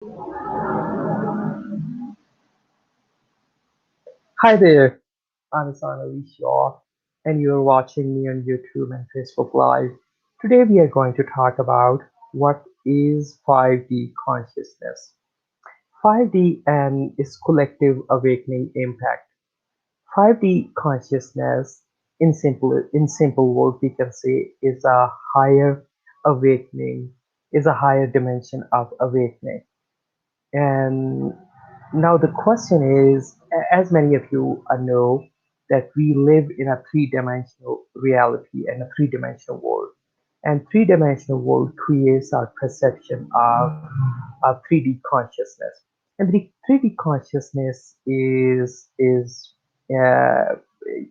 Hi there, I'm Ahsan Ali Shaw, and you're watching me on YouTube and Facebook Live. Today we are going to talk about what is 5D consciousness. 5D and its collective awakening impact. 5D consciousness, in simple words, we can say, is a higher awakening, is a higher dimension of awakening. And now the question is, as many of you know, that we live in a three-dimensional reality and a three-dimensional world. And three-dimensional world creates our perception of a 3D consciousness. And the 3D consciousness is uh,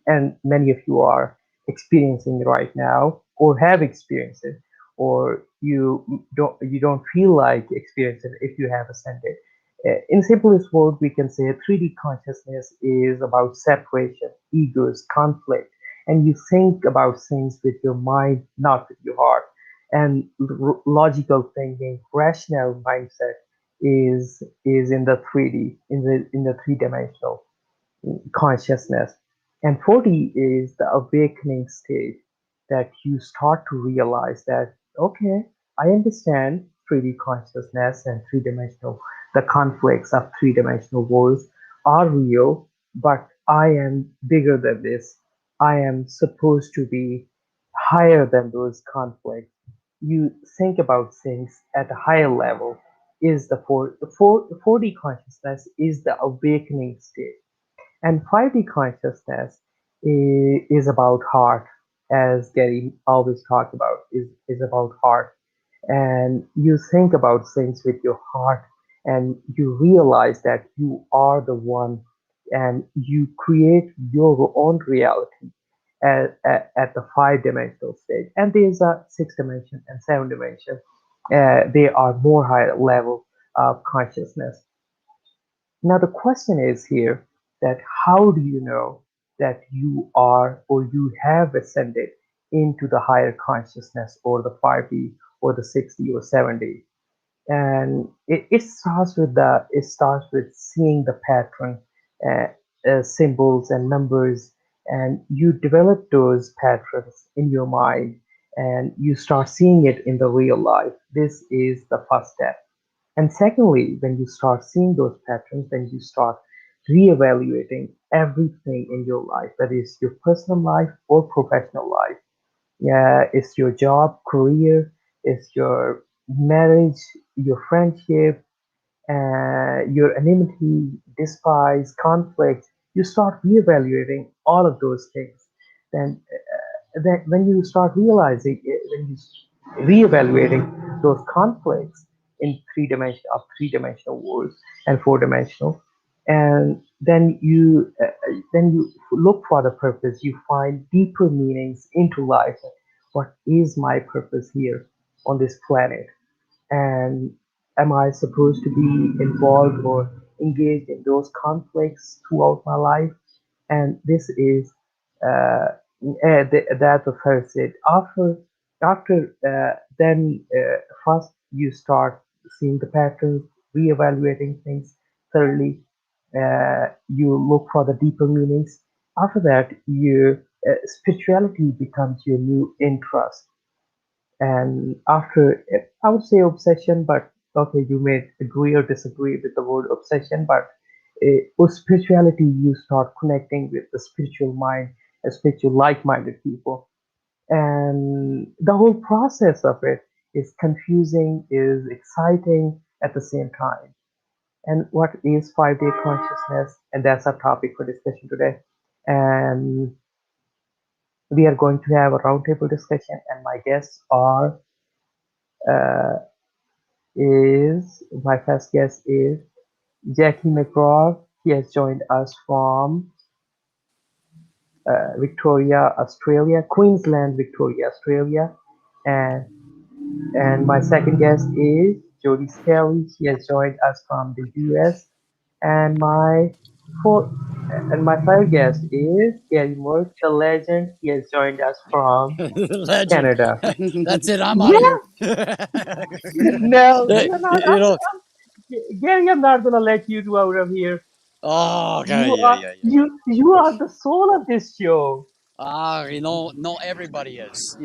and many of you are experiencing right now or have experienced it, or you don't feel like experiencing it if you have ascended. In simplest words, we can say 3D consciousness is about separation, egos, conflict, and you think about things with your mind, not with your heart. And logical thinking, rational mindset is in the 3D, in the three-dimensional consciousness. And 4D is the awakening stage that you start to realize that, okay, I understand 3D consciousness and three-dimensional, the conflicts of three-dimensional worlds are real, but I am bigger than this. I am supposed to be higher than those conflicts. You think about things at a higher level. Is the 4D consciousness is the awakening state, and 5D consciousness is about heart, as Gary always talks about, is about heart. And you think about things with your heart, and you realize that you are the one, and you create your own reality at the five-dimensional stage. And there's a six dimension and seven dimension. They are more higher level of consciousness. Now the question is here that how do you know that you are or you have ascended into the higher consciousness or the 5D or the 6D or 7D? And it starts with seeing the pattern, uh, symbols and numbers, and you develop those patterns in your mind, and you start seeing it in the real life. This is the first step. And secondly, when you start seeing those patterns, then you start reevaluating everything in your life, whether it's your personal life or professional life. Yeah, it's your job, career, it's your marriage, your friendship, your enmity, despise, conflict. You start reevaluating all of those things. Then when you start realizing, when you reevaluating those conflicts in three-dimensional worlds and four-dimensional, and then you look for the purpose. You find deeper meanings into life. What is my purpose here on this planet? And am I supposed to be involved or engaged in those conflicts throughout my life? And this is that the first it. After then first you start seeing the patterns, reevaluating things thoroughly. You look for the deeper meanings. After that, your spirituality becomes your new interest. And after, I would say obsession, but okay, you may agree or disagree with the word obsession, but with spirituality, you start connecting with the spiritual mind and spiritual like-minded people. And the whole process of it is confusing, is exciting at the same time. And what is 5D consciousness? And that's our topic for discussion today. And we are going to have a roundtable discussion, and my guests are uh, is my first guest is Jackie McGraw. He has joined us from Victoria, Australia, Queensland, Victoria, Australia, and my second guest is Jodie Skellie. She has joined us from the US, and fourth my third guest is Gary Murk, the legend. He has joined us from Legend. Canada. That's it. I'm out of Yeah, here. no, you're not. You know, Gary, I'm not gonna let you go out of here. Oh, okay, You yeah, are yeah, yeah. you are the soul of this show. No, everybody is.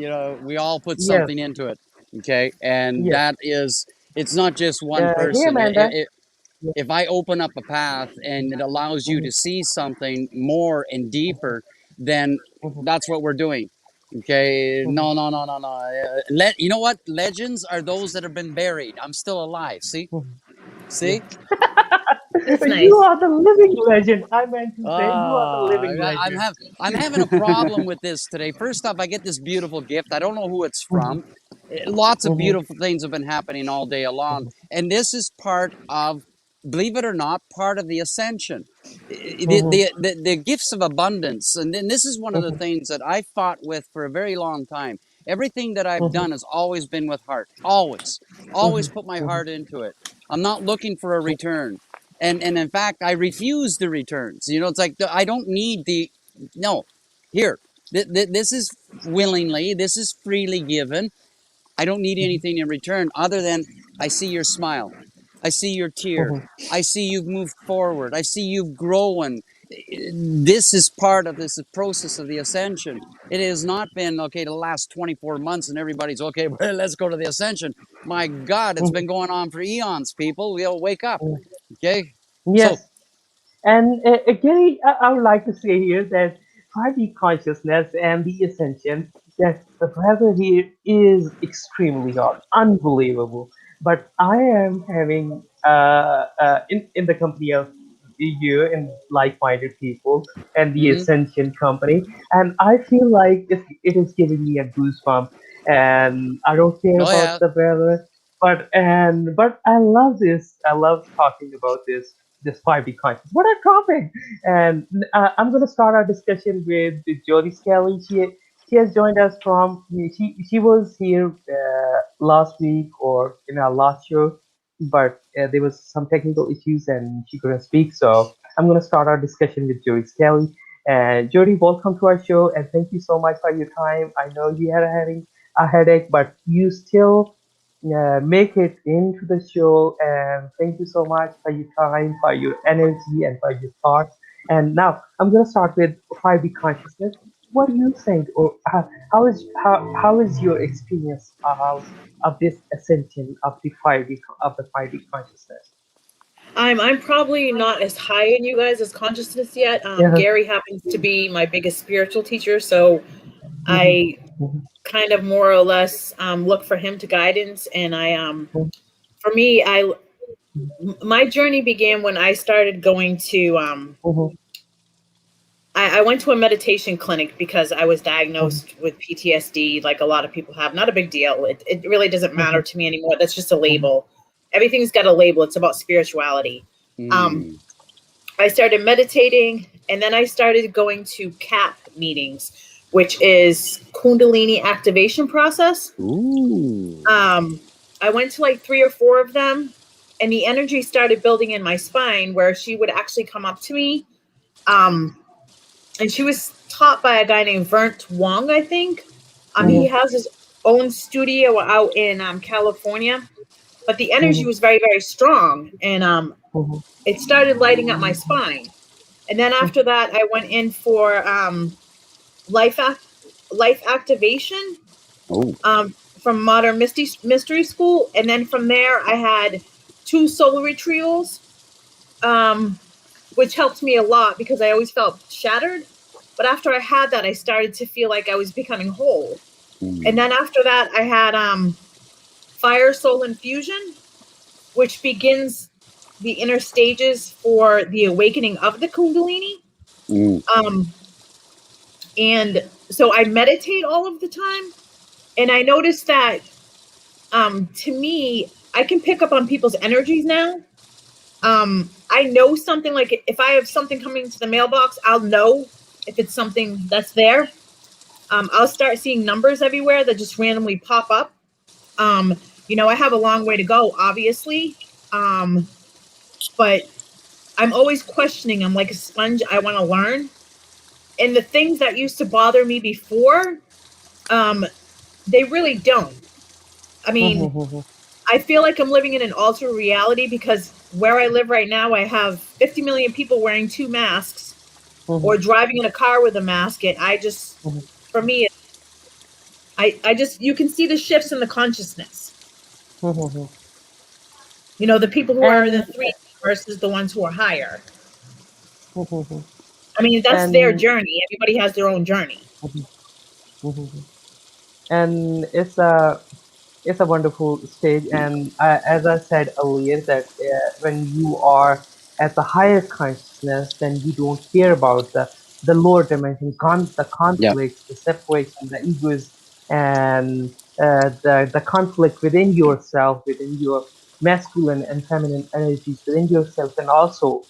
We all put Yes, something into it. Okay, and yes. that is, it's not just one Hey, person. Amanda. Yes. If I open up a path and it allows you Mhm, to see something more and mhm, deeper, then mhm, that's what we're doing. Okay, mhm, no, no, no, no, no. You know what? Legends are those that have been buried. I'm still alive. See, mhm. see. Yes. That's You nice. are the living legend. I meant to say you are the Ah, living legend. I'm having a problem with this today. First off, I get this beautiful gift. I don't know who it's Mhm, from. Lots of mhm, beautiful things have been happening all day long, mhm, and this is part of, believe it or not, part of the ascension. mhm, The gifts of abundance, and then this is one of the mhm, things that I fought with for a very long time. Everything that I've mhm, done has always been with heart. Always mhm, put my mhm, heart into it. I'm not looking for a return, and in fact, I refuse the returns. It's like I don't need the no. Here, this is willingly. This is freely given. I don't need mhm, anything in return other than I see your smile. I see your tear. mhm, I see you've moved forward. I see you've grown. This is part of this process of the ascension. It has not been, okay, the last 24 months and everybody's, okay, well, let's go to the ascension. My God, it's mhm, been going on for eons, people. We'll wake up. mhm. Okay? So, Yes. And Gary, I would like to say here that 5D consciousness and the ascension, that the brother here is extremely hard, unbelievable. But I am having in the company of you and like-minded people and the mm-hmm. ascension company, and I feel like it is giving me a goosebump. And I don't care Oh, about yeah. the brother, but I love this. I love talking about this 5D conscious. What a topic! And I'm going to start our discussion with Jodie Skellie. She has joined us from she was here last week or in our last show, but there was some technical issues and she couldn't speak. So I'm going to start our discussion with Jodie Skellie. And Jodie, welcome to our show, and thank you so much for your time. I know you had having a headache, but you still make it into the show. And thank you so much for your time, for your energy, and for your thoughts. And now I'm going to start with 5D consciousness. What do you think, or how is your experience of this ascension of the 5D consciousness? I'm probably not as high in you guys as consciousness yet. Yeah. Gary happens to be my biggest spiritual teacher, so Mhm, I mhm, kind of more or less look for him to guidance. And mhm, for me, my journey began when I started going to mhm, I went to a meditation clinic because I was mhm, diagnosed with PTSD, like a lot of people have. Not a big deal. It really doesn't matter mhm, to me anymore. That's just a mhm, label. Everything's got a label. It's about spirituality. Um, Mm. I started meditating, and then I started going to CAP meetings, which is Kundalini activation process. Ooh. Um, I went to like 3 or 4 of them, and the energy started building in my spine where she would actually come up to me. Um, and she was taught by a guy named Vert Wong, I think. He mhm, has his own studio out in California, but the energy mhm, was very, very strong, and mhm, it started lighting up my spine. And then after that, I went in for life life activation Oh. from Modern Mystery School, and then from there, I had 2 solar retrievals, um, which helped me a lot because I always felt shattered. But after I had that, I started to feel like I was becoming whole. And Mm. then after that, I had Fire Soul Infusion, which begins the inner stages for the awakening of the Kundalini. Mm. Um, and so I meditate all of the time. And I noticed that to me, I can pick up on people's energies now. I know something, like if I have something coming to the mailbox, I'll know if it's something that's there. I'll start seeing numbers everywhere that just randomly pop up. Um, I have a long way to go, obviously, but I'm always questioning. I'm like a sponge. I want to learn. And the things that used to bother me before, um, they really don't. I mhm, mean, mhm, I feel like I'm living in an alternate reality because where I live right now, I have 50 million people wearing 2 masks or Mhm, driving in a car with a mask. And I just, mhm, for me, I just, you can see the shifts in the consciousness. mhm, mhm. You know, the people who are in the And 3D versus the ones who are higher. mhm, mhm. I mean, that's their and journey. Everybody has their own journey. mhm, mhm, mhm. And it's a wonderful stage. And as I said earlier, that when you are at the higher consciousness, then you don't care about the lower dimension, the Yeah. conflict, the separation, the egos, and the conflict within yourself, within your masculine and feminine energies within yourself, and also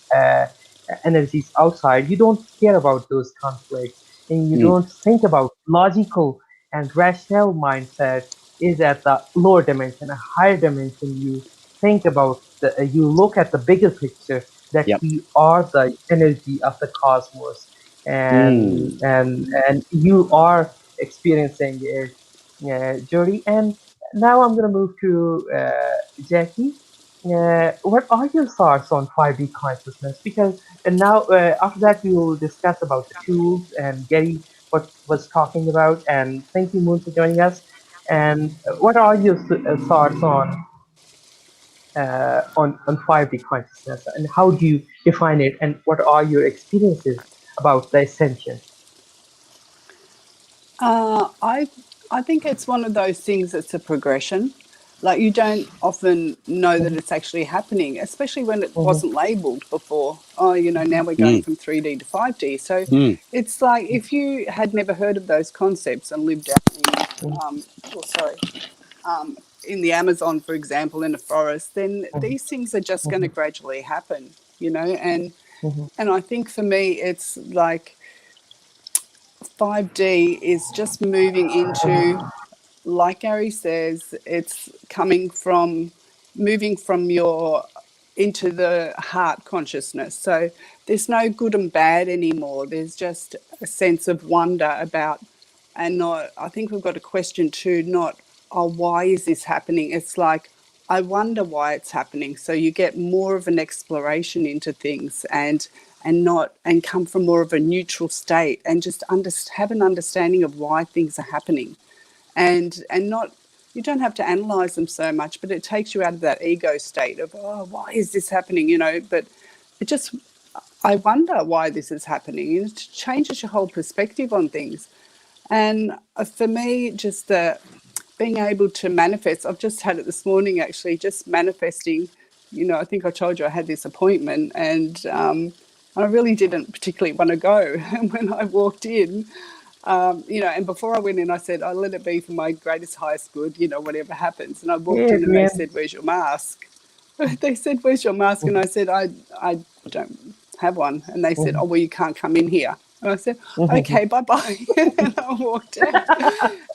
energies outside. You don't care about those conflicts, and you Mm. don't think about logical and rational mindset is at the lower dimension. A higher dimension, you think about you look at the bigger picture, that Yep. we are the energy of the cosmos, and Mm. you are experiencing it, Jody. And now I'm gonna move to Jackie. What are your thoughts on 5D consciousness? Because and now after that we will discuss about the tools and Gary what was talking about. And thank you, Moon, for joining us. And what are your thoughts on 5D consciousness, and how do you define it? And what are your experiences about the ascension? Uh, I I think it's one of those things that's a progression. Like you don't often know that Mhm, it's actually happening, especially when it mhm, wasn't labeled before. Oh, now we're going Mm. from 3D to 5D. So Mm. it's like if you had never heard of those concepts and lived out mhm, oh sorry, in the Amazon, for example, in a forest, then mhm, these things are just going to mhm, gradually happen, and mhm, I think for me it's like 5D is just moving into, like Gary says, it's coming from moving from your into the heart consciousness. So there's no good and bad anymore. There's just a sense of wonder about, and not, I think we've got a question too, not, oh, why is this happening? It's like, I wonder why it's happening. So you get more of an exploration into things, and come from more of a neutral state, and just have an understanding of why things are happening, and not, you don't have to analyze them so much, but it takes you out of that ego state of, oh, why is this happening, but it just, I wonder why this is happening, and it changes your whole perspective on things. And for me, just the being able to manifest, I've just had it this morning actually, just manifesting. I think I told you I had this appointment, and I really didn't particularly want to go. And when I walked in, and before I went in, I said, I let it be for my greatest, highest good, whatever happens. And I walked Hey, in and they Adrian. said, where's your mask? They said, where's your mask? And I Mhm, said, I don't have one. And they said, mhm, oh, well, you can't come in here. And I said, mhm, okay, bye-bye. And I walked out.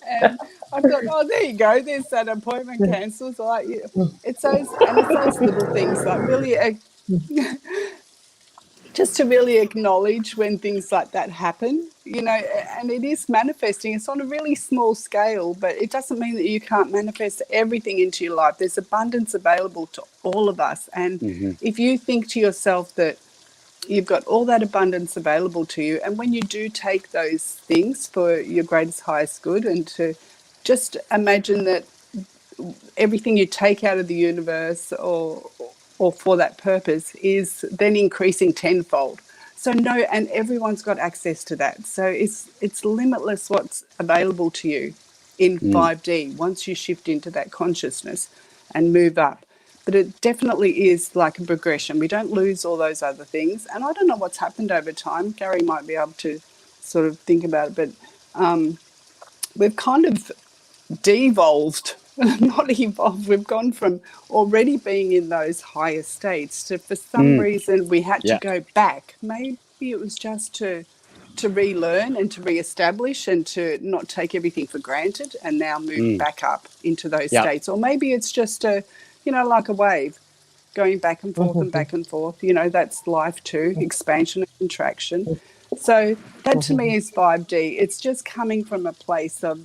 And I thought, oh, there you go. There's that appointment mhm, cancelled. So like, yeah, mhm, it's those little things, like really just to really acknowledge when things like that happen, and it is manifesting. It's on a really small scale, but it doesn't mean that you can't manifest everything into your life. There's abundance available to all of us. And Mm-hmm. if you think to yourself that you've got all that abundance available to you, and when you do take those things for your greatest, highest good, and to just imagine that everything you take out of the universe, or for that purpose, is then increasing tenfold. So no, and everyone's got access to that. So it's limitless what's available to you in Mm. 5D once you shift into that consciousness and move up. But it definitely is like a progression. We don't lose all those other things. And I don't know what's happened over time. Gary might be able to sort of think about it, but we've kind of devolved, not evolved. We've gone from already being in those higher states to, for some Mm. reason, we had to Yeah. go back. Maybe it was just to relearn and to reestablish and to not take everything for granted, and now move Mm. back up into those Yeah. states. Or maybe it's just like a wave going back and forth and mhm, back and forth. That's life too, expansion and contraction. So that to me mhm. is 5D. It's just coming from a place of,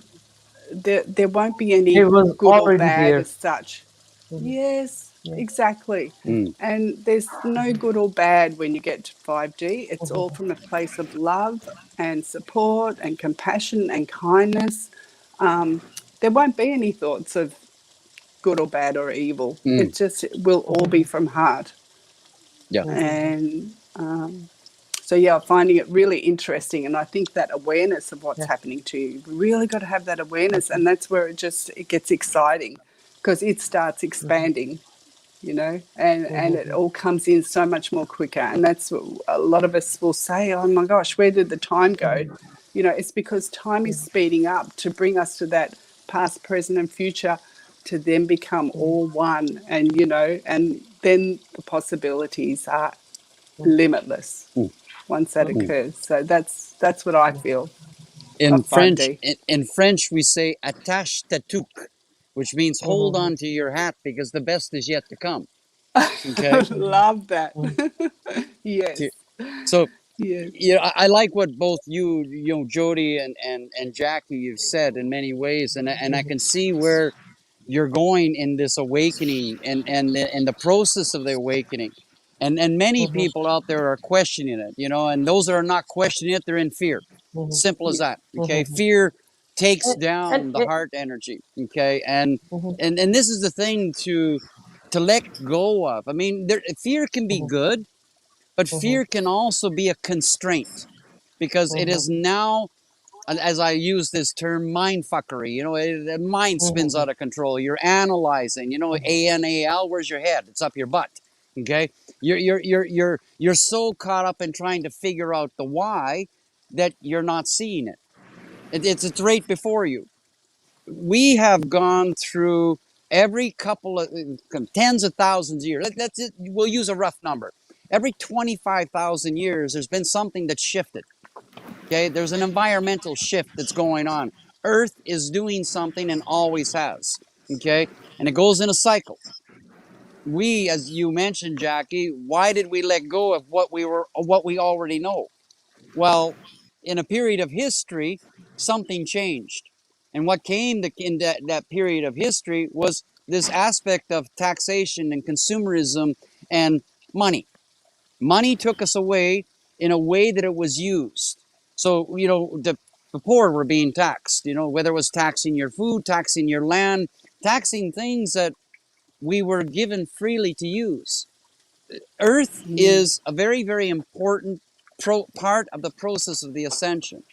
there won't be It any was good or already bad there. as such. Mhm, Yes. Yeah. Exactly. Mm. And there's no good or bad when you get to 5D. It's all from a place of love and support and compassion and kindness. There won't be any thoughts of good or bad or evil. Mm. It will all be from heart. Yeah. And so, yeah, finding it really interesting. And I think that awareness of what's Yeah. happening to you, you really got to have that awareness. And that's where it gets exciting because it starts expanding, and it all comes in so much more quicker. And that's what a lot of us will say, oh my gosh, where did the time go? It's because time is speeding up to bring us to that past, present, and future to then become all one. And then the possibilities are limitless Mm. once that Mm. occurs. So that's what I feel In of French, 5D. in French, we say attache ta toque, which means hold on to your hat because the best is yet to come. Okay. Love that. Yes. So, Yes. I like what both Jodie and Jackie, you've said in many ways, and I can see where you're going in this awakening and the process of the awakening. And many people out there are questioning it, and those that are not questioning it, they're in fear. Simple as Yeah. that. Okay. Fear takes And down the heart energy. Okay. And this is the thing to let go of. I mean, fear can be good, but fear can also be a constraint because it is now, as I use this term, mind fuckery. The mind spins out of control. You're analyzing. ANAL. Where's your head? It's up your butt. Okay. You're so caught up in trying to figure out the why that you're not seeing it. It's right before you. We have gone through every couple of tens of thousands of years. That's it. We'll use a rough number. Every 25,000 years, there's been something that's shifted. Okay, there's an environmental shift that's going on. Earth is doing something and always has. Okay, and it goes in a cycle. We, as you mentioned, Jackie, why did we let go of what we already know? Well, in a period of history, something changed, and what came in that period of history was this aspect of taxation and consumerism and money. Money took us away in a way that it was used. So, the poor were being taxed, whether it was taxing your food, taxing your land, taxing things that we were given freely to use. Earth Mm. is a very, very important part of the process of the ascension.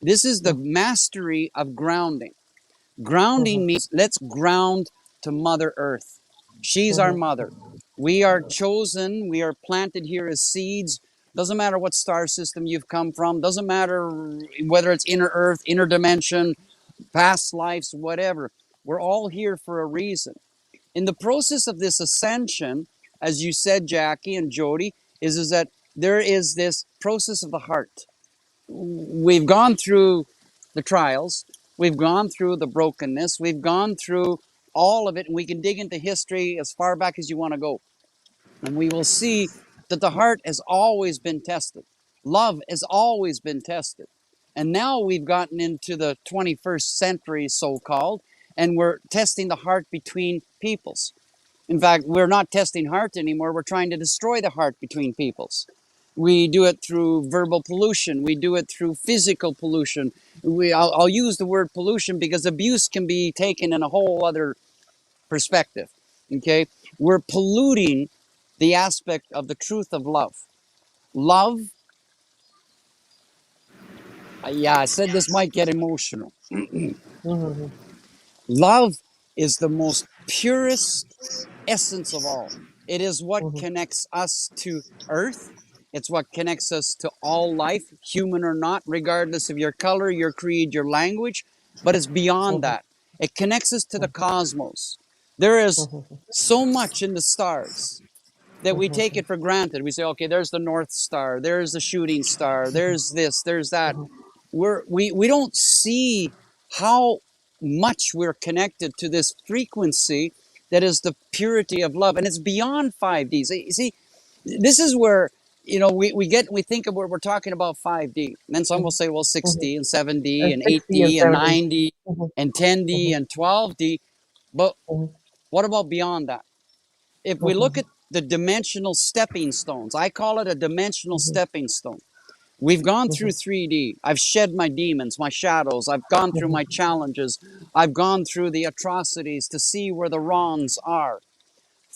This is the mastery of grounding. Grounding means let's ground to Mother Earth. She's our mother. We are chosen, we are planted here as seeds. Doesn't matter what star system you've come from, doesn't matter whether it's inner Earth, inner dimension, past lives, whatever. We're all here for a reason. In the process of this ascension, as you said, Jackie and Jody, is that there is this process of the heart. We've gone through the trials, we've gone through the brokenness, we've gone through all of it, and we can dig into history as far back as you want to go. And we will see that the heart has always been tested. Love has always been tested. And now we've gotten into the 21st century, so called, and we're testing the heart between peoples. In fact, we're not testing heart anymore. We're trying to destroy the heart between peoples. We do it through verbal pollution. We do it through physical pollution. I'll use the word pollution because abuse can be taken in a whole other perspective. Okay? We're polluting the aspect of the truth of love. Love, yeah, I said this might get emotional. Love is the most purest essence of all. It is what connects us to earth. It's what connects us to all life, human or not, regardless of your color, your creed, your language. But it's beyond that. It connects us to the cosmos. There is so much in the stars that we take it for granted. We say, okay, there's the North Star, there's the shooting star, there's this, there's that. We don't see how much we're connected to this frequency that is the purity of love, and it's beyond 5D. You see, this is where we think of where we're talking about 5D, and then some will say, well, 6D and 7D And and 60 and 8D and 70. 9D and 10D and 12D, but what about beyond that? if we look at the dimensional stepping stones, I call it a dimensional stepping stone. We've gone through 3D. I've shed my demons, my shadows. I've gone through my challenges. I've gone through the atrocities to see where the wrongs are.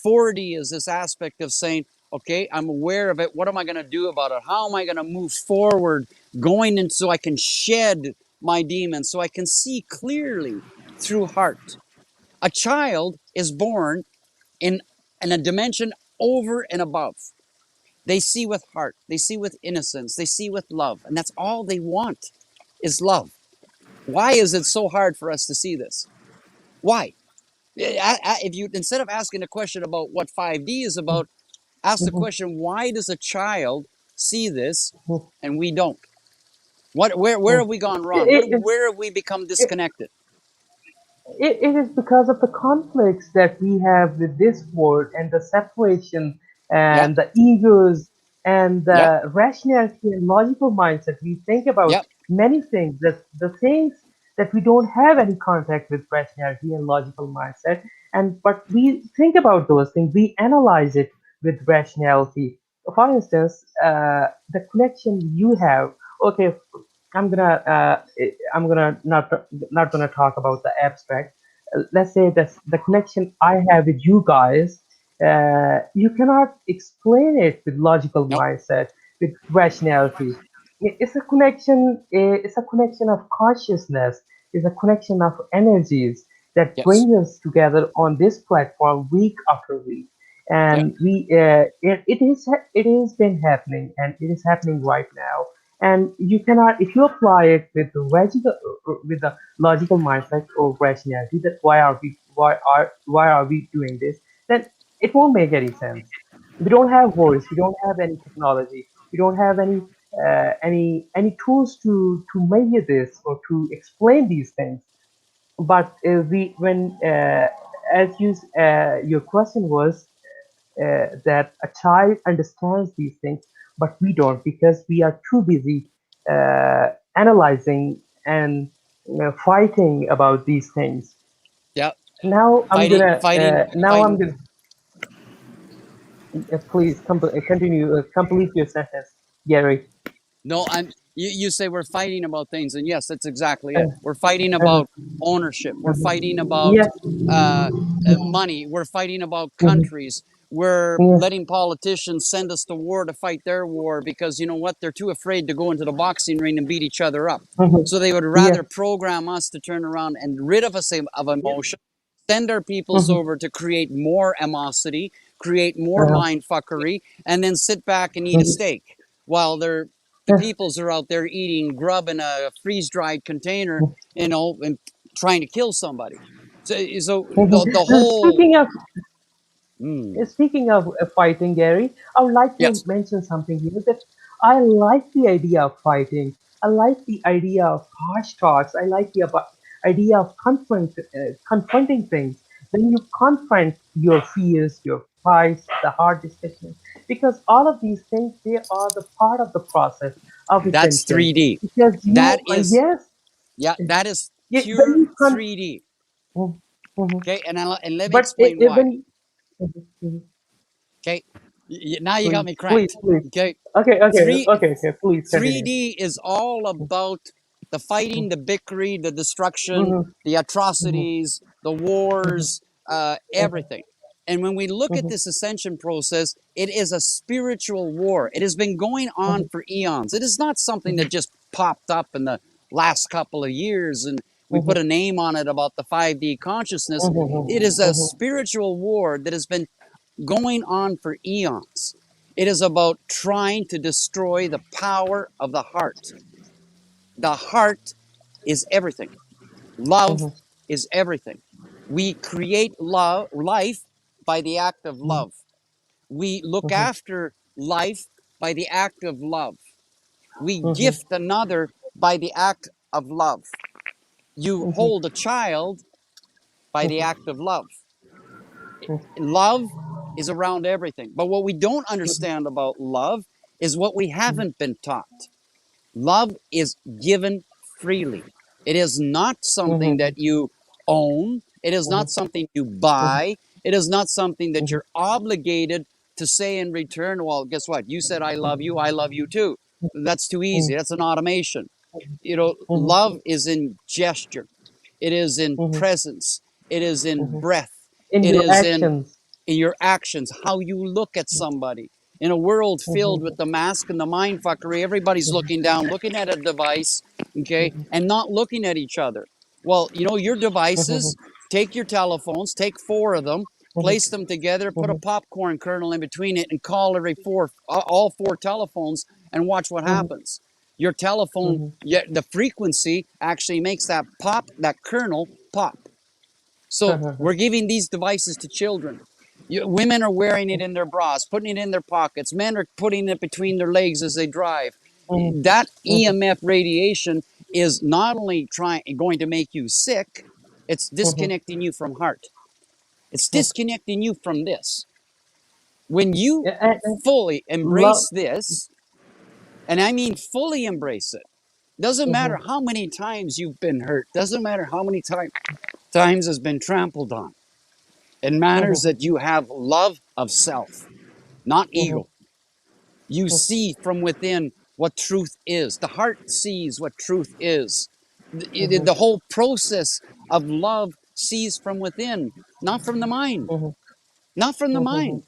4D is this aspect of saying, okay, I'm aware of it. What am I going to do about it? How am I going to move forward, going in so I can shed my demons, so I can see clearly through heart? A child is born in, in a dimension over and above. They see with heart, they see with innocence, they see with love, and that's all they want is love. Why is it so hard for us to see this? Why? If you, instead of asking a question about what 5D is about, ask the question, why does a child see this and we don't? Where have we gone wrong? It, Where have we become it, disconnected? it is because of the conflicts that we have with this world and the separation Yep, and the egos and yep, the rationality and logical mindset. We think about yep, many things that the things that we don't have any contact with rationality and logical mindset, and but we think about those things, we analyze it with rationality. For instance, the connection you have. Okay, I'm gonna talk about the abstract. Let's say that the connection I have with you guys, you cannot explain it with logical nope, mindset, with rationality. It's a connection. It's a connection of consciousness. It's a connection of energies that yes, bring us together on this platform week after week. yep, And it is been happening, and it is happening right now. And you cannot, if you apply it with the logical mindset or rationality, that why are we doing this, then it won't make any sense. We don't have voice, we don't have any technology, we don't have any tools to measure this or to explain these things. But we when as you your question was that a child understands these things, but we don't, because we are too busy analyzing and fighting about these things. yep. Now I'm Fighting, gonna fighting, now I'm fighting. gonna please continue, complete your sentence, Gary. No, you say we're fighting about things, and yes, that's exactly Uh, it. We're fighting uh, about ownership. We're fighting about yes. uh, money. We're fighting about Mhm. countries. We're Yes. letting politicians send us to war to fight their war because you know what? They're too afraid to go into the boxing ring and beat each other up. Mhm. So they would Yes. rather program us to turn around and rid of us of emotion, send our peoples Mhm. over to create more animosity, create more Uh, mind fuckery, and then sit back and eat a mhm. steak while the Yes. peoples are out there eating grub in a freeze dried container, you know, and trying to kill somebody. So Mhm. the whole mm, Speaking of fighting, Gary, I would like to yes, mention something here, that I like the idea of fighting. I like the idea of harsh talks. I like the idea of confronting things. When you confront your fears, your fights, the hard discussion, because all of these things, they are the part of the process of that's ascension. 3D. Because That you, is yes, yeah, that is when pure you 3D. Mhm, mhm. Okay, and let me But explain why. when mhm, mhm. Okay, now you got Please, me please, cranked. please. Okay, Okay, okay, three okay, okay. Please continue. 3D is all about the fighting, the bickering, the destruction, Mm-hmm, the mm-hmm, atrocities, the mm-hmm, wars, everything. And when we look at mm-hmm, this ascension process, it is a spiritual war. It has been going on for eons. It is not something mm-hmm, that just popped up in the last couple of years and we mm-hmm, put a name on it about the 5D consciousness. It is mm-hmm, a mm-hmm, spiritual war that has been going on for eons. It is about trying to destroy the power of the heart. The heart is everything. Love mm-hmm, is everything. We create love, life by the act of love. We look mm-hmm, after life by the act of love. We mm-hmm, gift another by the act of love. You mm-hmm, hold a child by the mm-hmm, act of love. Love is around everything. But what we don't understand about love is what we haven't been taught. Love is given freely. It is not something mm-hmm, that you own. It is not something you buy. It is not something that you're obligated to say in return. Well, guess what? You said I love you too. That's too easy. That's an automation. Love is in gesture, it is in presence, it is in breath, In it your is actions. in your actions, how you look at somebody. In a world filled with the mask and the mind fuckery, everybody's looking down, looking at a device, okay, and not looking at each other. Well, your devices, take your telephones, take four of them, place them together, put a popcorn kernel in between it, and call all four telephones, and watch what happens. Your telephone, the frequency actually makes that kernel pop. So we're giving these devices to children. Women are wearing it in their bras, putting it in their pockets. Men are putting it between their legs as they drive. That EMF radiation is not only going to make you sick, it's disconnecting you from heart. It's disconnecting you from this. When you Yeah, and fully love. embrace this, and I mean fully embrace it, doesn't matter how many times you've been hurt, doesn't matter how many times has been trampled on. It matters that you have love of self, not ego. You see from within what truth is. The heart sees what truth is. The whole process of love sees from within, not from the mind. Not from the mind.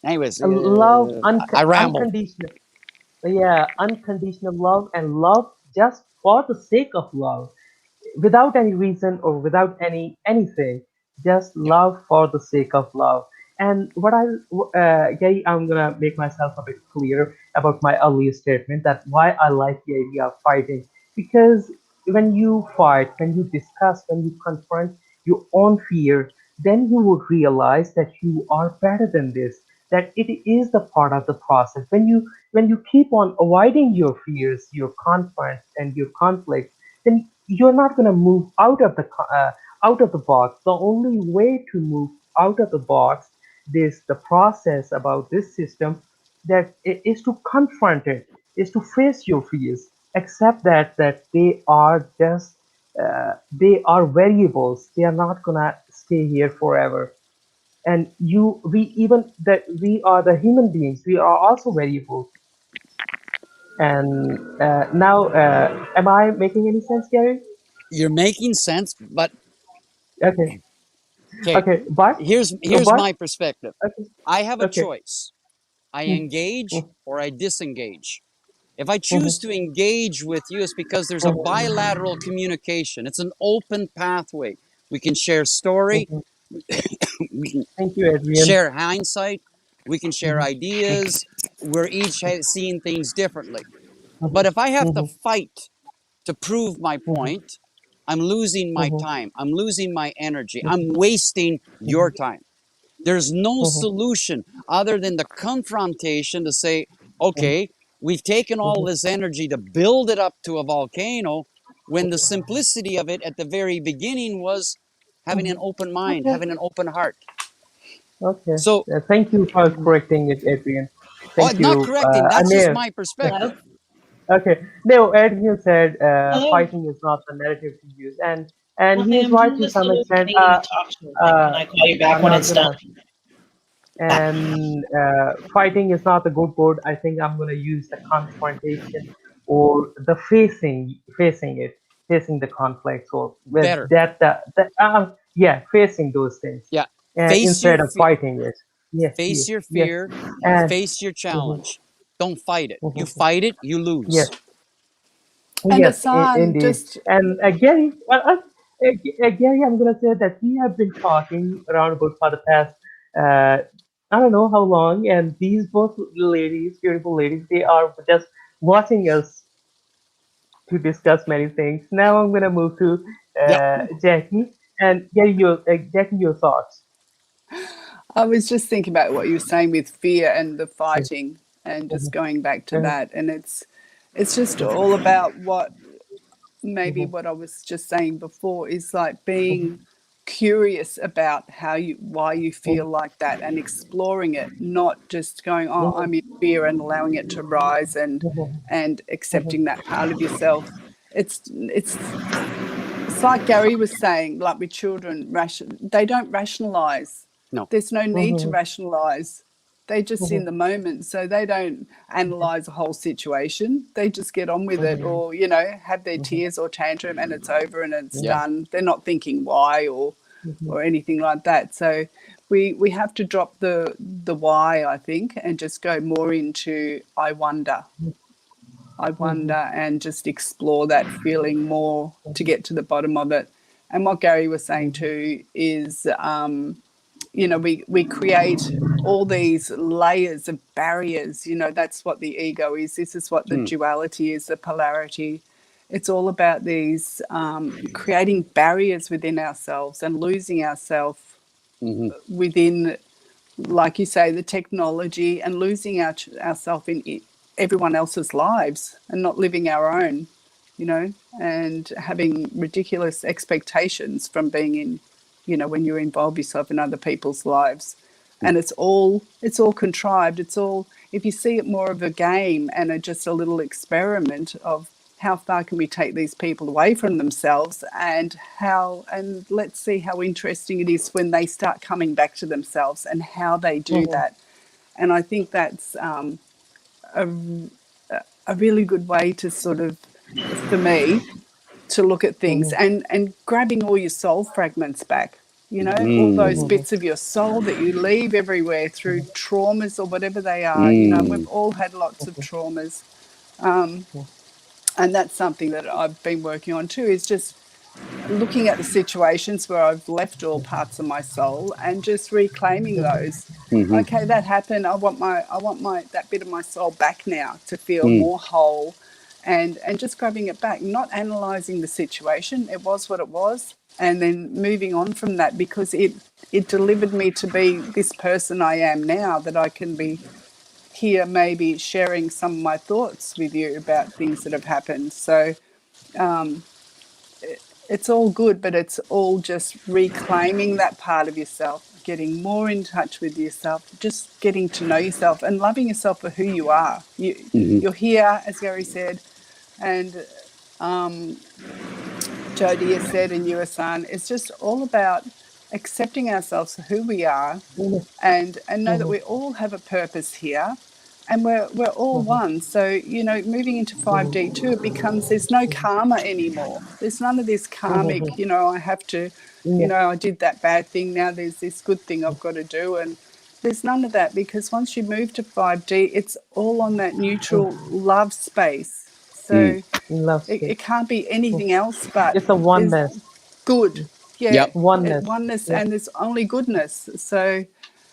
Anyways, Love I rambled. unconditional. Yeah, unconditional love and love just for the sake of love, without any reason or without anything, just love for the sake of love. And Gary, I'm gonna make myself a bit clear about my earlier statement that why I like the idea of fighting, because when you fight, when you discuss, when you confront your own fear, then you would realize that you are better than this, that it is the part of the process. When you keep on avoiding your fears, your confronts, and your conflicts, then you're not going to move out of the box. The only way to move out of the box, this the process about this system, that is to confront it, is to face your fears, accept that they are variables. They are not gonna stay here forever. And we are the human beings. We are also variables. And now, am I making any sense, Gary? You're making sense, but Okay, okay. okay, but Here's but my perspective. okay, I have a okay. choice. I Mm, engage mm, or I disengage. If I choose mhm, to engage with you, it's because there's a mhm, bilateral communication. It's an open pathway. We can share story, mhm. we can Thank you, Adrian. share hindsight, we can share Mhm, ideas. We're each seeing things differently. But mhm, if I have to mhm, fight to prove my mhm, point, I'm losing my mhm, time. I'm losing my energy. I'm mhm, wasting your mhm, time. There's no mhm, solution other than the confrontation to say, mhm, okay, we've taken all mhm, this energy to build it up to a volcano when the simplicity of it at the very beginning was having mhm. an open mind, Okay, having an open heart. okay. So, Thank you for correcting it, Adrian. oh, Thank not you. correcting, I that's may just have. my perspective. Okay. No, Adrian said Hello. fighting is not the narrative to use, and Hi, he is I'm right doing to this some little extent. Canadian talk show thing. Can I call you back I'm when not it's done? gonna. And fighting is not a good word. I think I'm gonna use the confrontation or the facing the conflicts, or with Better. yeah, facing those things, Yeah. and Face your instead of fighting it. Yes, face yes, your yes, fear, and face your mhm, challenge. Don't fight it. You mhm, fight it, you lose. yes, And yes, Asan, indeed. just And Gary, I'm gonna say that we have been talking around about for the past, uh, I don't know how long, and these both ladies, beautiful ladies, they are just watching us to discuss many things. Now I'm gonna move to Yep. Jackie, and Jackie, your thoughts. I was just thinking about what you were saying with fear and the Mhm, fighting, and just going back to mhm, that. And it's just all about what maybe mhm, what I was just saying before is like mhm, being curious about why you mhm, feel like that and exploring it, not just going, oh, mhm, I'm in fear and allowing it to rise and mhm, and mhm, accepting that part of yourself. It's it's like Gary was saying, like with children, they don't rationalize. No. There's no need to rationalize. They're just in the moment, so they don't analyze a whole situation. They just get on with it, or have their tears or tantrum, and it's over and it's done. They're not thinking why or anything like that. So we have to drop the why, I think, and just go more into I wonder, and just explore that feeling more to get to the bottom of it. And what Gary was saying too is, we create all these layers of barriers. That's what the ego is. This is what the duality is, the polarity. It's all about these creating barriers within ourselves and losing ourselves within, like you say, the technology, and losing ourselves in everyone else's lives and not living our own, and having ridiculous expectations from being in, when you involve yourself in other people's lives. And it's all contrived. It's all, if you see it more of a game and just a little experiment of how far can we take these people away from themselves, and let's see how interesting it is when they start coming back to themselves and how they do that. And I think that's a really good way to sort of, for me, to look at things, and grabbing all your soul fragments back, all those bits of your soul that you leave everywhere through traumas or whatever they are, and we've all had lots of traumas. And that's something that I've been working on too, is just looking at the situations where I've left all parts of my soul and just reclaiming those. Okay, that happened. I want that bit of my soul back now to feel more whole, and just grabbing it back, not analysing the situation. It was what it was, and then moving on from that, because it delivered me to be this person I am now, that I can be here maybe sharing some of my thoughts with you about things that have happened. So it's all good, but it's all just reclaiming that part of yourself, getting more in touch with yourself, just getting to know yourself and loving yourself for who you are. You're here, as Gary said, and Jodie has said, and you, Ahsan, it's just all about accepting ourselves for who we are, and know that we all have a purpose here, and we're all one. So, moving into 5D too, it becomes, there's no karma anymore. There's none of this karmic, I have to, I did that bad thing, now there's this good thing I've got to do. And there's none of that, because once you move to 5D, it's all on that neutral love space. So it can't be anything else but It's a there's oneness. good. Yep. Oneness, and there's only goodness. So,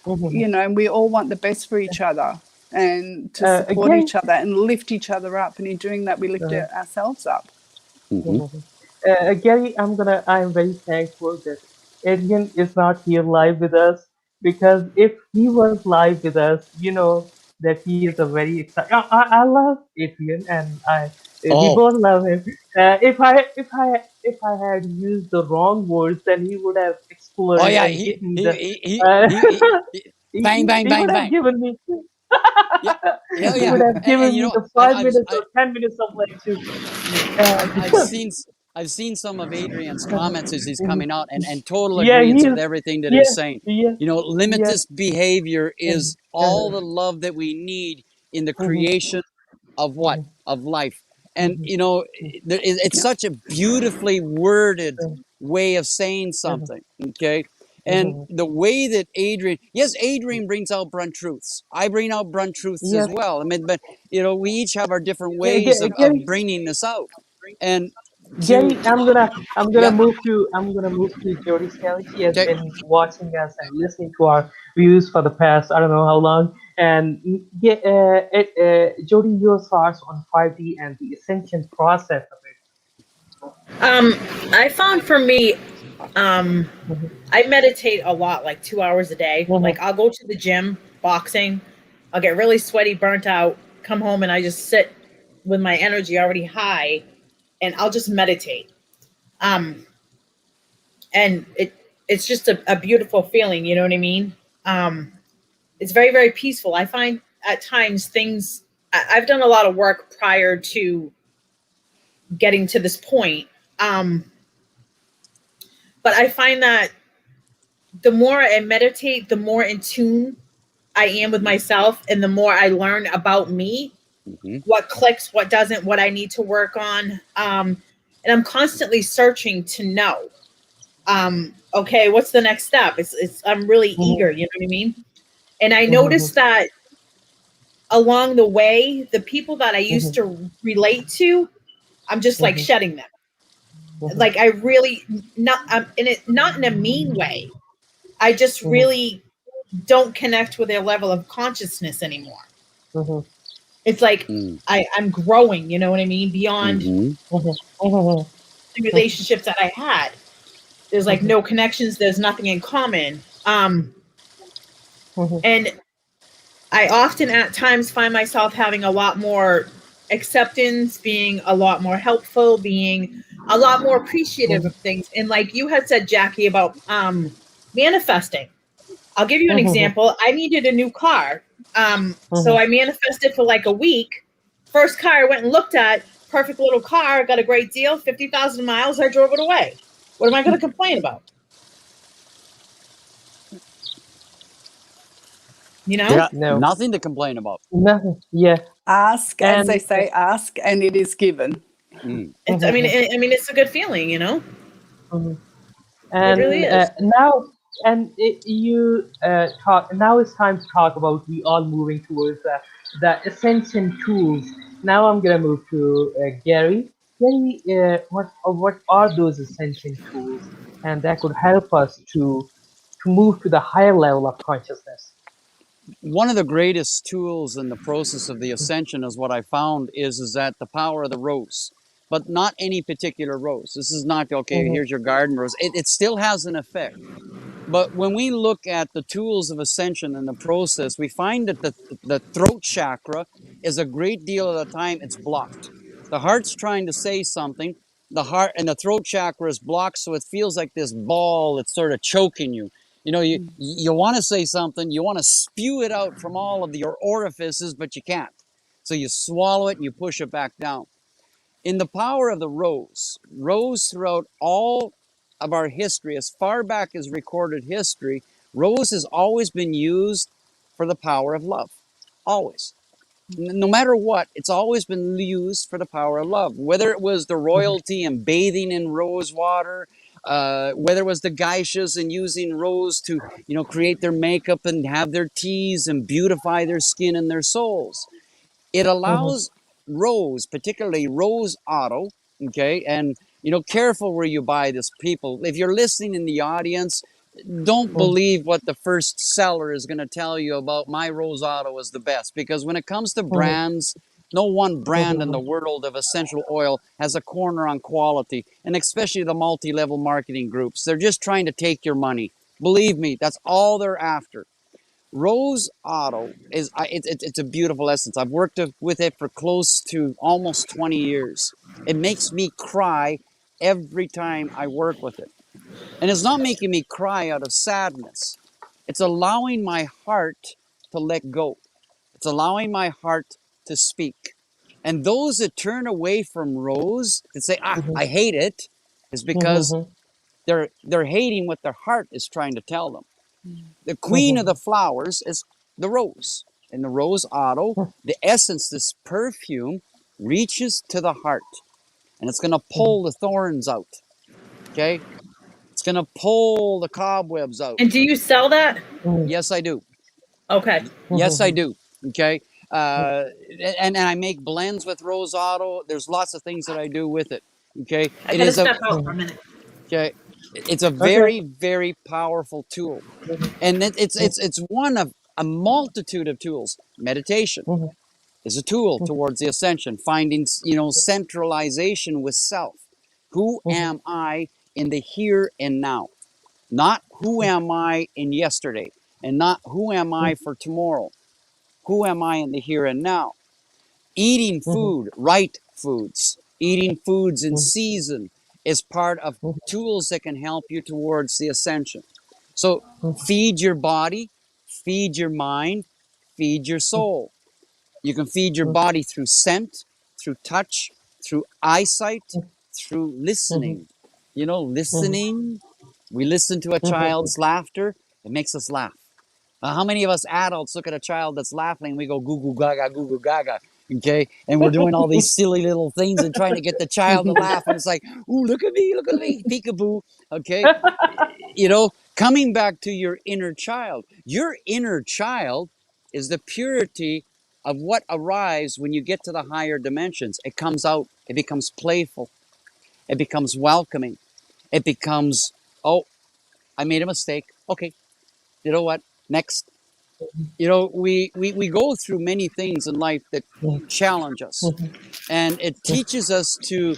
and we all want the best for each other, and to support Again, each other and lift each other up. And in doing that, we lift ourselves up. Gary, I'm very thankful that Adrian is not here live with us, because if he was live with us, that he is a very exciting. I love Adrian, and we both love him. If I had used the wrong words, then he would have exploded and He, given me he, the. he, he, Uh, he, he, bang, bang, he bang, would have bang. given me. Yeah. He would have given me the 5 minutes or 10 minutes of lecture. I've seen some of Adrian's comments as he's coming out, and total Yeah, agreement he with is. everything that Yeah, he's saying. yeah, yeah. Limitless behavior is all the love that we need in the creation of what? Of life. And, it's such a beautifully worded way of saying something, okay? And the way that Adrian brings out blunt truths. I bring out blunt truths as Yes. well. I mean, but, we each have our different Yeah, ways of Gary, bringing this out. And Gary, to, I'm gonna yeah, move to Jodie Skellie. She has okay. been watching us and listening to our views for the past, I don't know how long. And yeah, Jodie, your thoughts on 5D and the ascension process of I found for me, it. I meditate a lot, like 2 hours a day. Mhm, Like I'll go to the gym, boxing, I'll get really sweaty, burnt out, come home and I just sit with my energy already high, and I'll just meditate. Um, and it's just a beautiful feeling, you know what I mean? It's very, very peaceful. I find at times things, I've done a lot of work prior to getting to this point. Um, But I find that the more I meditate, the more in tune I am with myself, and the more I learn about me, Mm-hmm. what clicks, what doesn't, what I need to work on. And I'm constantly searching to know. Okay, what's the next step? It's I'm really eager, you know what I mean? And I noticed that along the way, the people that I used to relate to, I'm just like shedding them. Like I really not in it not in a mean way. I just really don't connect with their level of consciousness anymore. It's like I'm growing, you know what I mean, beyond Mm-hmm. the relationships that I had. There's like no connections, there's nothing in common. And I often at times find myself having a lot more acceptance, being a lot more helpful, being a lot more appreciative of things. And like you had said, Jackie, about manifesting. I'll give you an example. I needed a new car. So I manifested for like a week. First car I went and looked at, perfect little car, got a great deal, 50,000 miles. I drove it away. What am I going to complain about? You You know? got No, nothing to complain about. nothing. Yeah, Ask, as they and say, ask, and it is given. Mm. It's, I mean, it's a good feeling, you know? mhm. It really And is. now, you talk. Now it's time to talk about we all moving towards the ascension tools. Now I'm gonna move to Gary. Gary, what are those ascension tools, and that could help us to move to the higher level of consciousness? One of the greatest tools in the process of the ascension is what I found is that the power of the rose, but not any particular rose. This is not okay. Mhm, Here's your garden rose. It still has an effect. But when we look at the tools of ascension and the process, we find that the throat chakra is a great deal of the time it's blocked. The heart's trying to say something, the heart and the throat chakra is blocked, so it feels like this ball that's sort of choking you. You know, you want to say something, you want to spew it out from all of your orifices, but you can't. So you swallow it and you push it back down. In the power of the rose, rose throughout all of our history, as far back as recorded history, rose has always been used for the power of love. Always. No matter what, it's always been used for the power of love. Whether it was the mhm, royalty and bathing in rose water, whether it was the geishas and using rose to, create their makeup and have their teas and beautify their skin and their souls. It mhm, allows Rose, particularly Rose Auto, okay, and careful where you buy this, people. If you're listening in the audience, don't mhm, believe what the first seller is going to tell you about my Rose Auto is the best, because when it comes to mhm, brands, no one brand in the mhm, world of essential oil has a corner on quality, and especially the multi-level marketing groups. They're just trying to take your money. Believe me, that's all they're after. Rose Auto is it's a beautiful essence. I've worked with it for close to almost 20 years. It makes me cry every time I work with it. And it's not making me cry out of sadness. It's allowing my heart to let go. It's allowing my heart to speak. And those that turn away from Rose and say, mhm, I hate it, is because mhm, they're hating what their heart is trying to tell them. The queen of mhm, the flowers is the rose. In the rose auto, the essence, this perfume, reaches to the heart and it's going to mhm, pull the thorns out. Okay? It's going to pull the cobwebs out. And do you sell that? mhm, Yes, I do. Okay. Yes, I mhm, do. Okay? Uh, and I make blends with rose auto. There's lots of things that I do with it. Okay? I It gotta is a, step out for a mhm. minute. okay? It's a Okay. very, very powerful tool. Mhm, And it's, mhm, it's, it's one of a multitude of tools. Meditation mhm, is a tool mhm, towards the ascension, finding, centralization with self. Who mhm, am I in the here and now? Not who am I in yesterday, and not who am I for tomorrow. Who am I in the here and now? Eating mhm, food, right foods, eating foods in mhm, season is part of mhm, tools that can help you towards the ascension. So mhm, feed your body, feed your mind, feed your soul. You can feed your mhm, body through scent, through touch, through eyesight, mhm, through mhm, listening. mhm, Listening. We listen to a child's laughter, it makes us laugh. How many of us adults look at a child that's laughing and we go goo goo gaga, okay? And we're doing all these silly little things and trying to get the child to laugh, and it's like, ooh, look at me, peekaboo, okay? You know, coming back to your inner child is the purity of what arrives when you get to the higher dimensions. It comes out, it becomes playful, it becomes welcoming, it becomes, oh, I made a mistake. Okay, you know what? Next. You know, we go through many things in life that challenge us, and it teaches us to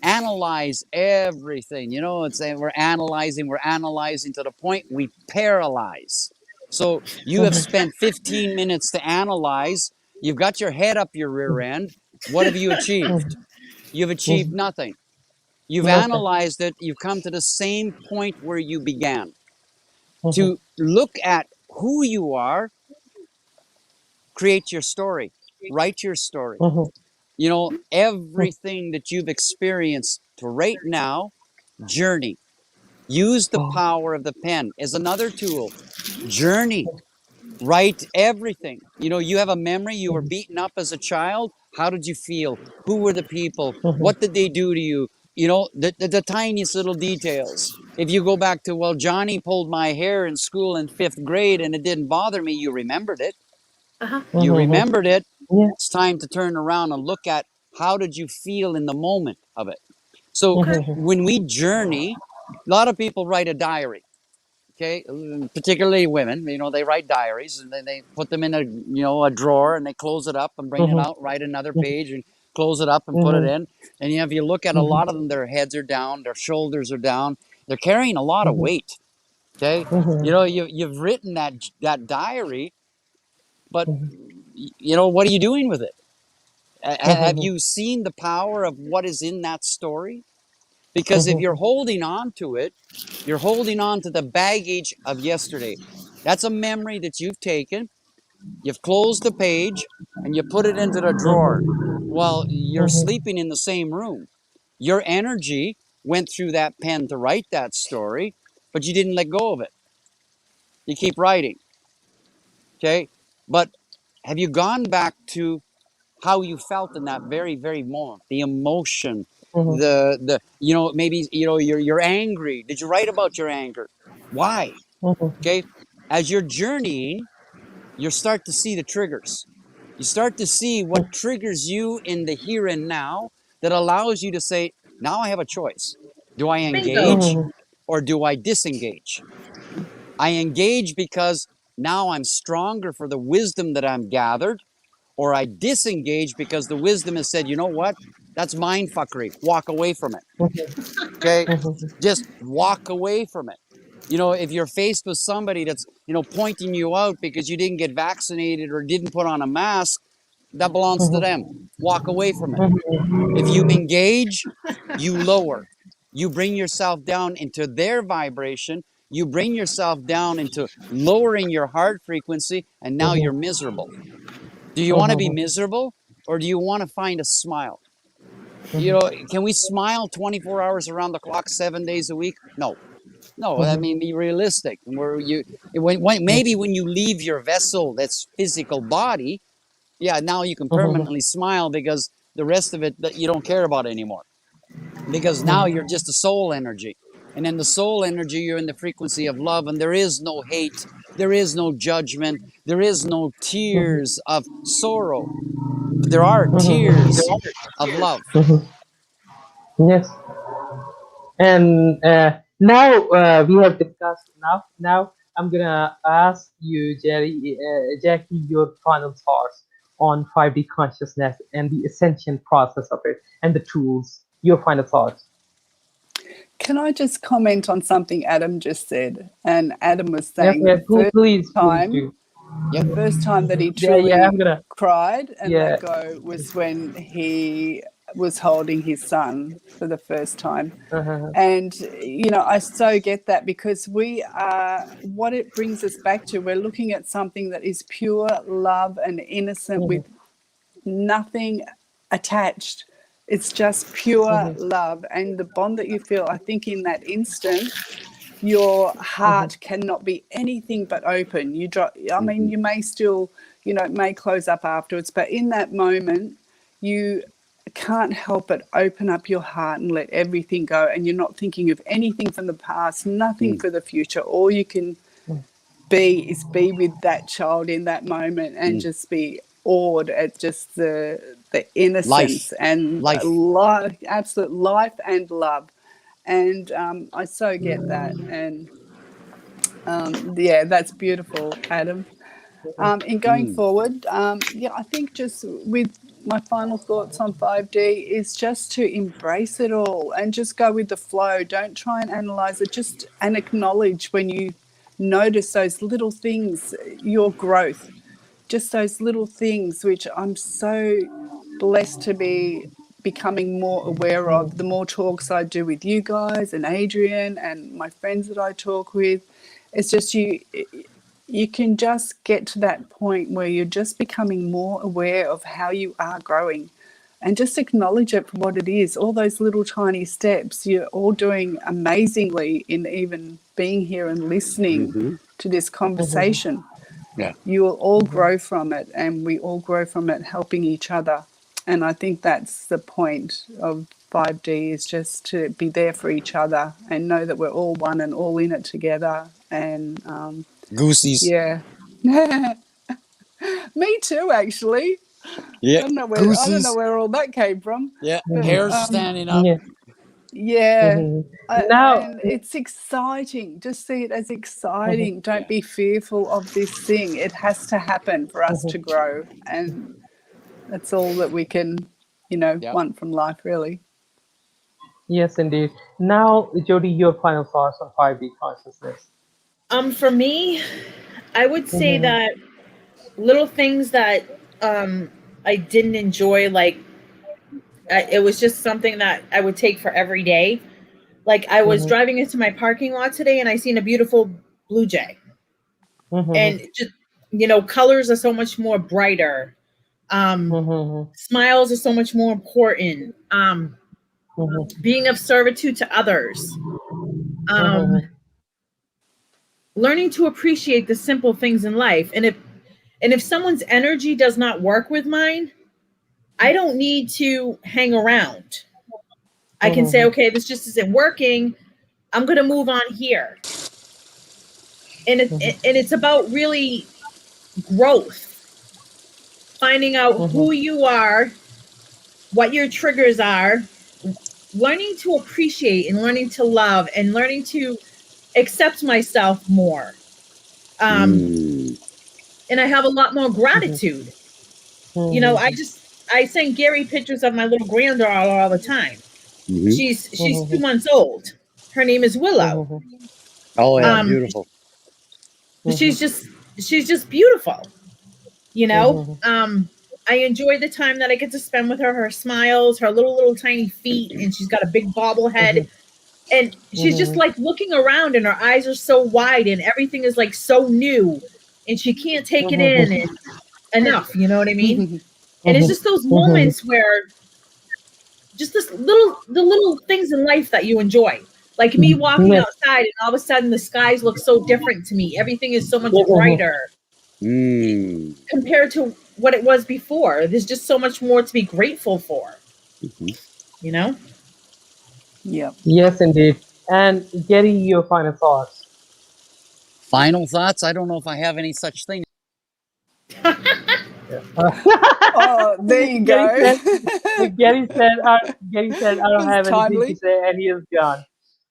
analyze everything. You know, it's we're analyzing to the point we paralyze. So you have spent 15 minutes to analyze. You've got your head up your rear end. What have you achieved? You've achieved nothing. You've Nothing. analyzed it. You've come to the same point where you began. To look at who you are, create your story, write your story. You know, everything that you've experienced to right now, journey. Use the power of the pen as another tool. Journey. Write everything. You know, you have a memory. You were beaten up as a child. How did you feel? Who were the people? What did they do to you? You know, the tiniest little details. If you go back to, well, Johnny pulled my hair in school in 5th grade and it didn't bother me, you remembered it. Uh-huh. You remembered it. Yeah. It's time to turn around and look at how did you feel in the moment of it. So Okay. when we journey, a lot of people write a diary. Okay, particularly women, you know, they write diaries and then they put them in a, you know, a drawer and they close it up and bring it out, write another page and close it up and put it in. And you know, if you look at a lot of them, their heads are down, their shoulders are down, they're carrying a lot of weight. Okay, you know, you've written that diary, but you know, what are you doing with it? Have you seen the power of what is in that story? Because if you're holding on to it, you're holding on to the baggage of yesterday. That's a memory that you've taken, you've closed the page, and you put it into the drawer while you're sleeping in the same room. Your energy went through that pen to write that story, but you didn't let go of it. You keep writing, okay? But have you gone back to how you felt in that very very moment, the emotion, the you know, maybe you know you're angry. Did you write about your anger? Why? Okay, as you're journeying, you start to see the triggers. You start to see what triggers you in the here and now that allows you to say, now I have a choice. Do I Bingo. engage or do I disengage? I engage because now I'm stronger for the wisdom that I'm gathered, or I disengage because the wisdom has said, you know what? That's mind fuckery. Walk away from it. Okay? Just walk away from it. You know, if you're faced with somebody that's, you know, pointing you out because you didn't get vaccinated or didn't put on a mask, that belongs to them. Walk away from it. If you engage, you lower. You bring yourself down into their vibration. You bring yourself down into lowering your heart frequency, and now you're miserable. Do you want to be miserable or do you want to find a smile? You know, can we smile 24 hours around the clock, 7 days a week? No. No, I mean, be realistic. Maybe when you leave your vessel, that's physical body, yeah, now you can permanently smile because the rest of it that you don't care about anymore. Because now you're just a soul energy. And in the soul energy, you're in the frequency of love, and there is no hate, there is no judgment, there is no tears of sorrow. But there are tears of love. Yes. And now we have discussed enough. Now I'm gonna ask you, Jackie, your final thoughts on 5D consciousness and the ascension process of it and the tools. Your final thoughts. Can I just comment on something Adam just said? And Adam was Yes, saying yes, please do. the first time that he Yeah, I'm truly gonna. cried and Yeah. let go was when he was holding his son for the first time. And, you know, I so get that because we are, what it brings us back to, we're looking at something that is pure love and innocent with nothing attached. It's just pure love. And the bond that you feel, I think, in that instant your heart cannot be anything but open. I mean, you may still, it may close up afterwards, but in that moment, you can't help but open up your heart and let everything go. And you're not thinking of anything from the past, nothing for the future. All you can be with that child in that moment and just be awed at just the innocence and life, absolute life and love. And I so get that. And yeah, that's beautiful, Adam. In going forward, I think just with my final thoughts on 5D is just to embrace it all and just go with the flow. Don't try and analyze it, just and acknowledge when you notice those little things, your growth, just those little things, which I'm so blessed to be becoming more aware of. The more talks I do with you guys and Adrian and my friends that I talk with, it's just you can just get to that point where you're just becoming more aware of how you are growing and just acknowledge it for what it is. All those little tiny steps, you're all doing amazingly in even being here and listening to this conversation. Yeah. You will all grow from it, and we all grow from it helping each other. And I think that's the point of 5D, is just to be there for each other and know that we're all one and all in it together. And Goosies. yeah. Me too, actually. Yeah. I don't know Goosies. where all that came from. Yeah. But, Hair standing up. yeah. Now, And it's exciting. Just see it as exciting. Don't be fearful of this thing. It has to happen for us to grow. And that's all that we can, want from life, really. yes, indeed. Now, Jodie, your final thoughts on 5D consciousness. For me, I would say that little things that I didn't enjoy, like it was just something that I would take for every day. Like I was driving into my parking lot today and I seen a beautiful blue jay. And just, colors are so much more brighter. Smiles are so much more important. Being of servitude to others. Learning to appreciate the simple things in life. And if someone's energy does not work with mine, I don't need to hang around. I can say, okay, this just isn't working. I'm going to move on here. And it's about really growth, finding out who you are, what your triggers are, learning to appreciate and learning to love and learning to accept myself more. And I have a lot more gratitude. I send Gary pictures of my little granddaughter all the time. She's 2 months old. Her name is Willow. Oh yeah, beautiful. She's just beautiful. I enjoy the time that I get to spend with her. Her smiles, her little tiny feet, and she's got a big bobblehead. And she's just like looking around, and her eyes are so wide, and everything is like so new, and she can't take it in and enough. You know what I mean? And it's just those moments where just the little things in life that you enjoy. Like me walking outside, and all of a sudden the skies look so different to me. Everything is so much brighter compared to what it was before. There's just so much more to be grateful for. Yep. Yes, indeed. And Gary, your final thoughts. Final thoughts? I don't know if I have any such thing. Oh, there you go. Gary said, I don't have anything to say, and he is gone.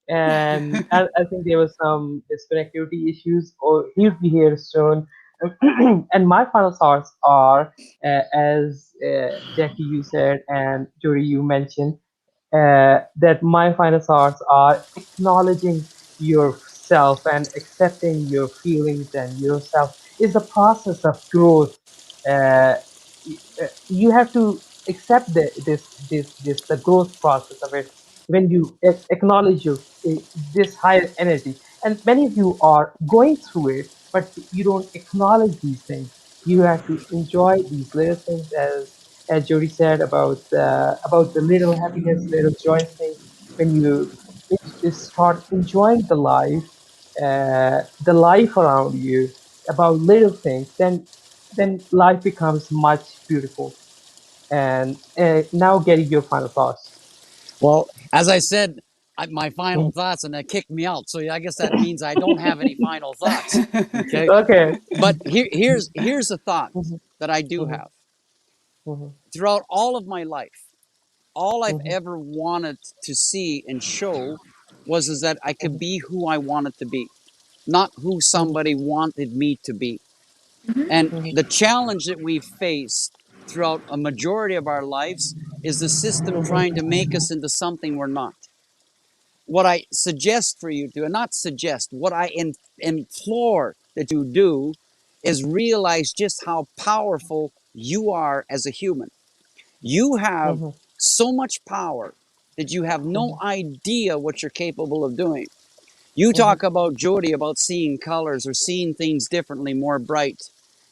And I think there was some connectivity issues, or he'll be here soon. And my final thoughts are, as Jackie, you said, and Jodie, you mentioned, that my final thoughts are acknowledging yourself and accepting your feelings and yourself is a process of growth. You have to accept the growth process of it when you acknowledge this higher energy. And many of you are going through it, but you don't acknowledge these things. You have to enjoy these little things, as Jody said about the little happiness, little joy things. When you start enjoying the life, the life around you, about little things, then life becomes much beautiful. And now, getting your final thoughts. Well, as I said, my final Mhm. thoughts, and that kicked me out. So I guess that means I don't have any final thoughts. Okay, Okay. but here's a thought Mhm, that I do mhm, have. mhm, Throughout all of my life, all I've mhm, ever wanted to see and show was is that I could mhm, be who I wanted to be, not who mhm, somebody wanted me to be. Mhm. And mhm, the challenge that we face throughout a majority of our lives is the system mhm, trying to make us into something we're not. What I suggest for you to, and not suggest, what I implore that you do is realize just how powerful you are as a human. You have mhm, so much power that you have no mhm, idea what you're capable of doing. You mhm, talk about Jodie about seeing colors or seeing things differently, more bright.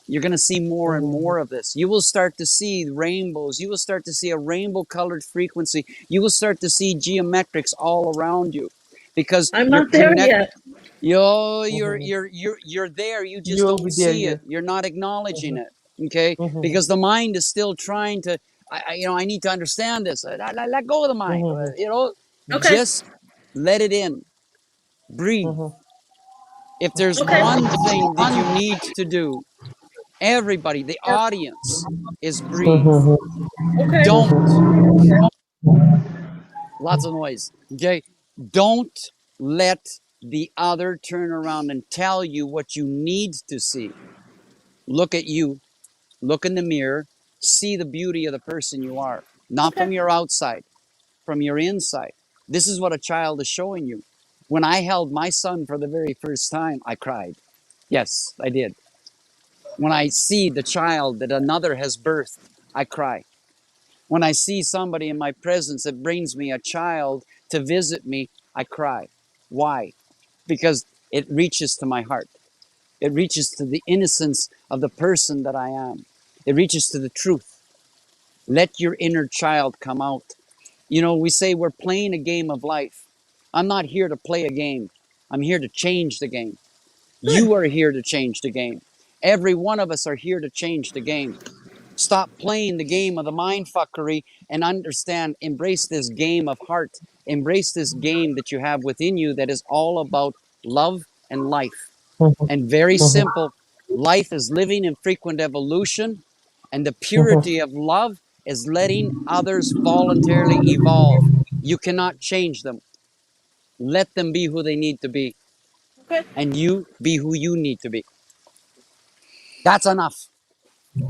You're going to see more and mhm, more of this. You will start to see rainbows. You will start to see a rainbow colored frequency. You will start to see geometrics all around you because I'm you're not there connected. yet. mhm. You're there. You just You'll don't be there, see yes. it. You're not acknowledging Mhm, it. Okay, mhm, because the mind is still trying to. I need to understand this. Let go of the mind. mhm, Okay. Just let it in. Breathe. mhm, If there's Okay. one thing that you need to do, everybody, the Yep. audience, is breathe. mhm, Okay. Don't, mhm, lots of noise, okay? Don't let the other turn around and tell you what you need to see. Look at you, look in the mirror, see the beauty of the person you are, not Okay. from your outside, from your inside. This is what a child is showing you. When I held my son for the very first time, I cried. Yes, I did. When I see the child that another has birthed, I cry. When I see somebody in my presence that brings me a child to visit me, I cry. Why? Because it reaches to my heart. It reaches to the innocence of the person that I am. It reaches to the truth. Let your inner child come out. You know, we say we're playing a game of life. I'm not here to play a game. I'm here to change the game. Good. You are here to change the game. Every one of us are here to change the game. Stop playing the game of the mind fuckery and understand, embrace this game of heart. Embrace this game that you have within you that is all about love and life. mhm, And very mhm, simple, life is living in frequent evolution, and the mhm. purity of love is letting others voluntarily evolve. You cannot change them. Let them be who they need to be, Okay. and you be who you need to be. That's enough.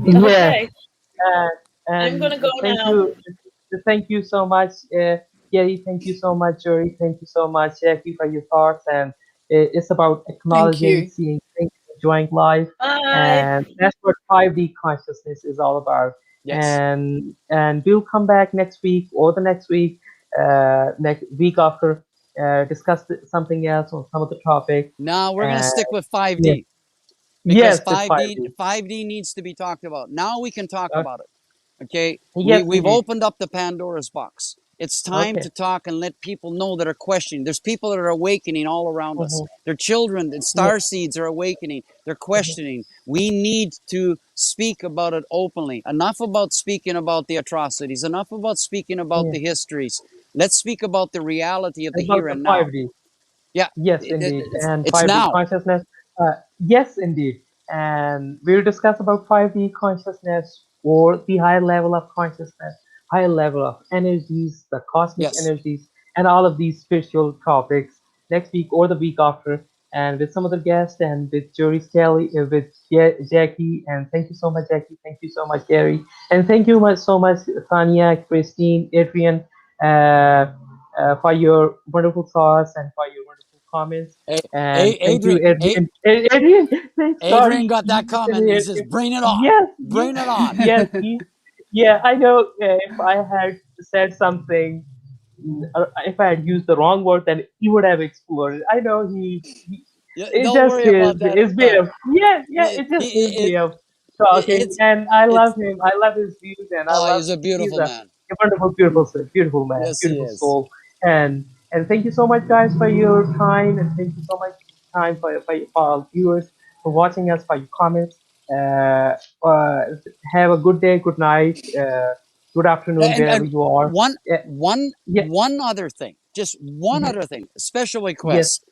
Yeah, Okay. and, I'm and gonna go thank now. you, thank you so much, Gary. Thank you so much, Jory. Thank you so much, Jackie, for your thoughts. And it's about Thank acknowledging, you. seeing things, enjoying life, Bye. and that's what 5D consciousness is all about. Yes. And we'll come back next week or the next week, next week after, discuss something else on some of the topic. Now we're going to And stick with yeah, 5D because yes, with 5D 5D. 5D needs to be talked about. Now we can talk about it. Okay? Yes, We've indeed. opened up the Pandora's box. It's time Okay. to talk and let people know that are questioning. There's people that are awakening all around us. Mhm. Their children and Yeah. star seeds are awakening. They're Mhm. questioning. We need to speak about it openly. Enough about speaking about the atrocities. Enough about speaking about Yeah. the histories. Let's speak about the reality of the About here the and now. 5D. Yeah, Yes, indeed. And it's 5D now. consciousness. Yes, indeed. And we'll discuss about 5D consciousness, or the higher level of consciousness, higher level of energies, the cosmic Yes. energies, and all of these spiritual topics next week or the week after. And with some other guests, and with Jodie Skellie, with Jackie. And thank you so much, Jackie. Thank you so much, Gary. And thank you so much, Tanya, Christine, Adrian. Uh, for your wonderful thoughts and for your wonderful comments. And thank you, Adrian, Adrian. Adrian, thanks, Adrian sorry. got that comment. He says, "Bring it on, Yes, yes, bring it on." yes. Yeah, I know. If I had said something, if I had used the wrong word, then he would have exploded. I know he Yeah, it's don't just worry about that. his way of, yeah, yeah, it's just his way of talking, It's and I love it's. him. I love his views, and I Oh, love he's a he's beautiful man. a wonderful, beautiful, beautiful man, Yes, he beautiful is. soul, and thank you so much, guys, for your time, and thank you so much. time for our viewers, for watching us, for your comments. Uh, uh, have a good day, good night, good afternoon, wherever And you are. one Yeah, one yeah, one other thing, just one yeah, other thing, special yes. request.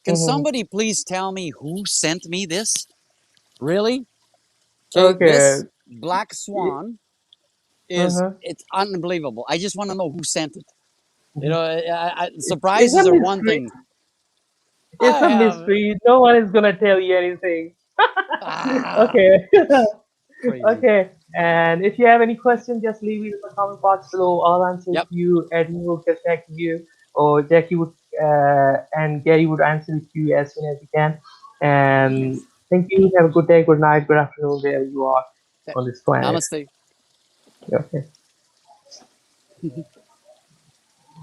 Can Mm-hmm. somebody please tell me who sent me this? Really? Okay, Okay. this black swan is Uh-huh. it's unbelievable. I just want to know who sent it. You Mhm. know, It's a surprises are one mystery. thing. It's I a have mystery. No one is gonna tell you anything. ah Okay. crazy. Okay. And if you have any questions, just leave it in the comment box below. I'll answer it Yep. to you. Edwin will get back to you, or Jackie would, and Gary would answer it to you as soon as he can. And Yes. thank you. Have a good day, good night, good afternoon, wherever you are on this planet. Namaste. Okay.